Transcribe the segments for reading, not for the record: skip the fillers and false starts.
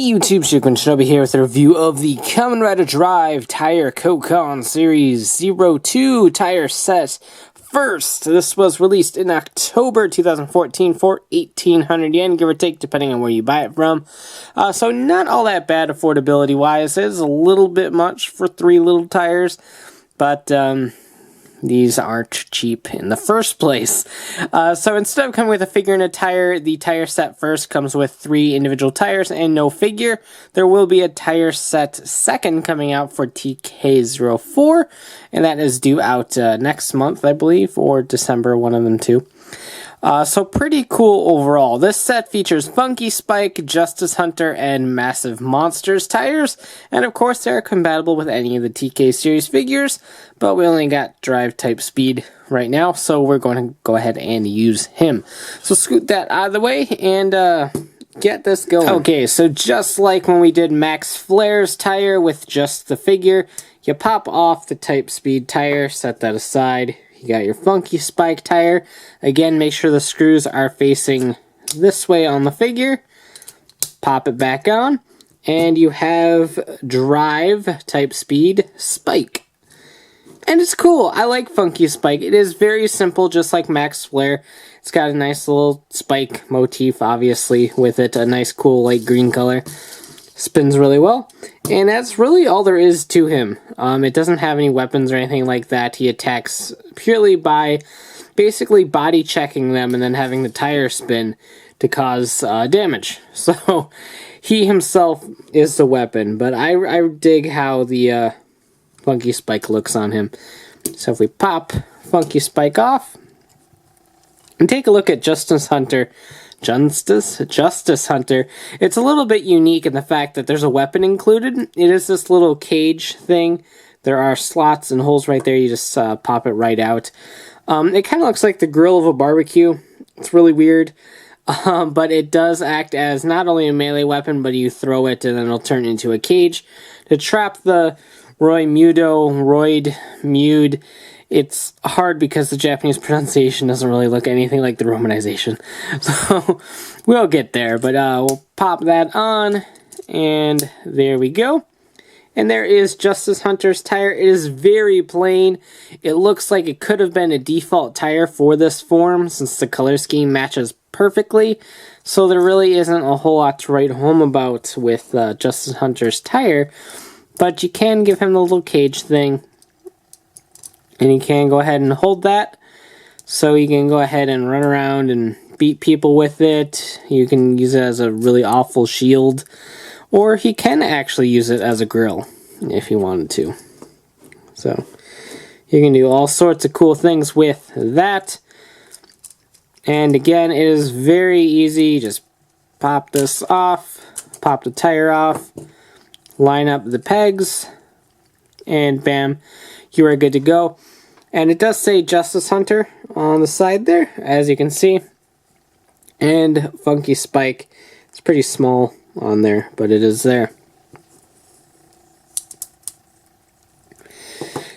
Hey YouTube, Shinobi here with a review of the Kamen Rider Drive Tire Koukan Series 02 tire set. First, this was released in October 2014 for 1,800 yen, give or take, depending on where you buy it from. So not all that bad affordability-wise. It is a little bit much for 3 little tires, but these aren't cheap in the first place. So instead of coming with a figure and a tire, the tire set first comes with 3 individual tires and no figure. There will be a tire set second coming out for TK04, and that is due out next month, I believe, or December, one of them two. So pretty cool overall. This set features Funky Spike, Justice Hunter, and Massive Monsters tires, and of course they are compatible with any of the TK series figures, but we only got Drive type speed right now, so we're going to go ahead and use him. So scoot that out of the way and get this going. Okay, so just like when we did Max Flare's tire with just the figure, you pop off the type speed tire, set that aside. You got your Funky Spike tire. Again, make sure the screws are facing this way on the figure. Pop it back on. And you have Drive type speed Spike. And it's cool. I like Funky Spike. It is very simple, just like Max Flare. It's got a nice little spike motif, obviously, with it. A nice, cool, light green color. Spins really well, and that's really all there is to him. It doesn't have any weapons or anything like that. He attacks purely by basically body checking them and then having the tire spin to cause damage. So he himself is the weapon, but I dig how the Funky Spike looks on him. So if we pop Funky Spike off and take a look at Justice Hunter, it's a little bit unique in the fact that there's a weapon included. It is this little cage thing. There are slots and holes right there. You just pop it right out. It kind of looks like the grill of a barbecue. It's really weird. But it does act as not only a melee weapon, but you throw it and then it'll turn into a cage to trap the Roid Mude. It's hard because the Japanese pronunciation doesn't really look anything like the Romanization. So we'll get there, but we'll pop that on, and there we go. And there is Justice Hunter's tire. It is very plain. It looks like it could have been a default tire for this form since the color scheme matches perfectly. So there really isn't a whole lot to write home about with Justice Hunter's tire, but you can give him the little cage thing. And you can go ahead and hold that, so you can go ahead and run around and beat people with it. You can use it as a really awful shield, or he can actually use it as a grill, if you wanted to. So, you can do all sorts of cool things with that. And again, it is very easy. Just pop this off, pop the tire off, line up the pegs, and bam, you are good to go. And it does say Justice Hunter on the side there, as you can see. And Funky Spike. It's pretty small on there, but it is there.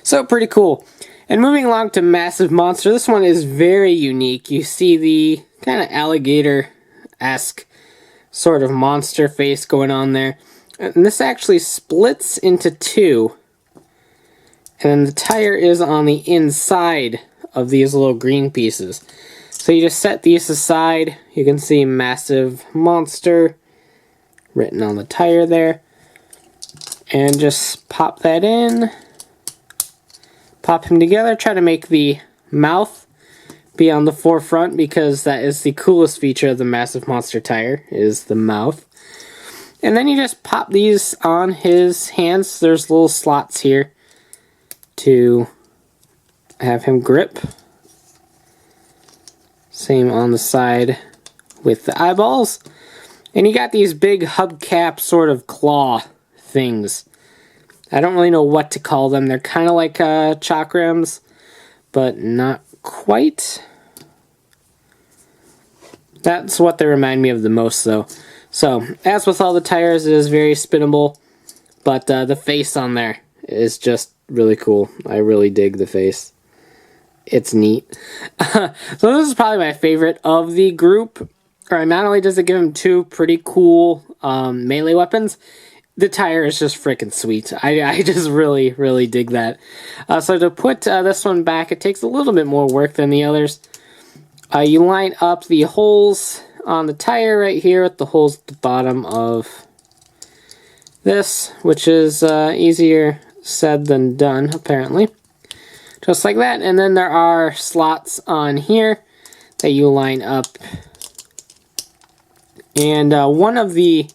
So pretty cool. And moving along to Massive Monster, this one is very unique. You see the kind of alligator-esque sort of monster face going on there. And this actually splits into 2. And then the tire is on the inside of these little green pieces. So you just set these aside. You can see Massive Monster written on the tire there. And just pop that in. Pop him together. Try to make the mouth be on the forefront because that is the coolest feature of the Massive Monster tire, is the mouth. And then you just pop these on his hands. There's little slots here to have him grip. Same on the side with the eyeballs. And you got these big hubcap sort of claw things. I don't really know what to call them. They're kind of like chakrams, but not quite. That's what they remind me of the most, though. So, as with all the tires, it is very spinnable, but the face on there is just really cool. I really dig the face. It's neat. So this is probably my favorite of the group. Alright, not only does it give him two pretty cool melee weapons, the tire is just freaking sweet. I just really, really dig that. So to put this one back, it takes a little bit more work than the others. You line up the holes on the tire right here with the holes at the bottom of this, which is easier said than done, apparently. Just like that, and then there are slots on here that you line up. And one of the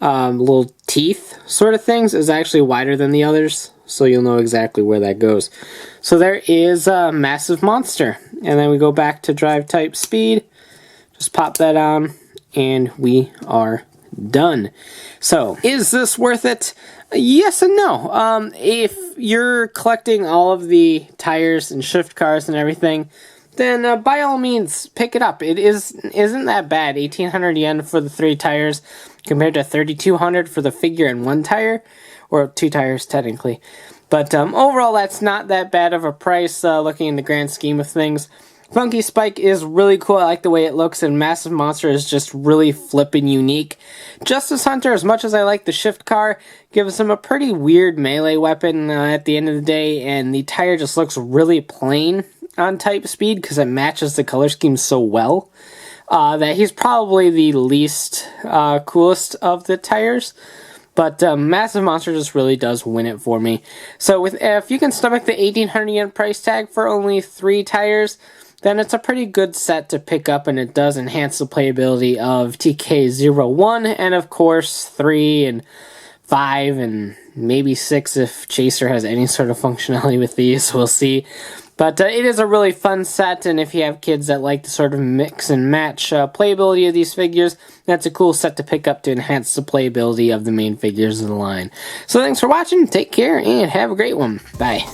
little teeth sort of things is actually wider than the others, so you'll know exactly where that goes. So there is a massive monster. And then we go back to drive type speed, just pop that on, and we are done. So, is this worth it? Yes and no. If you're collecting all of the tires and shift cars and everything, then by all means, pick it up. It isn't that bad. 1,800 yen for the 3 tires compared to 3,200 for the figure and 1 tire, or 2 tires technically. But overall, that's not that bad of a price looking in the grand scheme of things. Funky Spike is really cool. I like the way it looks, and Massive Monster is just really flippin' unique. Justice Hunter, as much as I like the shift car, gives him a pretty weird melee weapon at the end of the day, and the tire just looks really plain on type speed because it matches the color scheme so well that he's probably the least coolest of the tires. But Massive Monster just really does win it for me. So if you can stomach the 1,800 yen price tag for only 3 tires, then it's a pretty good set to pick up, and it does enhance the playability of TK01, and of course 3 and 5 and maybe 6 if Chaser has any sort of functionality with these, we'll see. But it is a really fun set, and if you have kids that like to sort of mix and match playability of these figures, that's a cool set to pick up to enhance the playability of the main figures of the line. So thanks for watching, take care, and have a great one. Bye.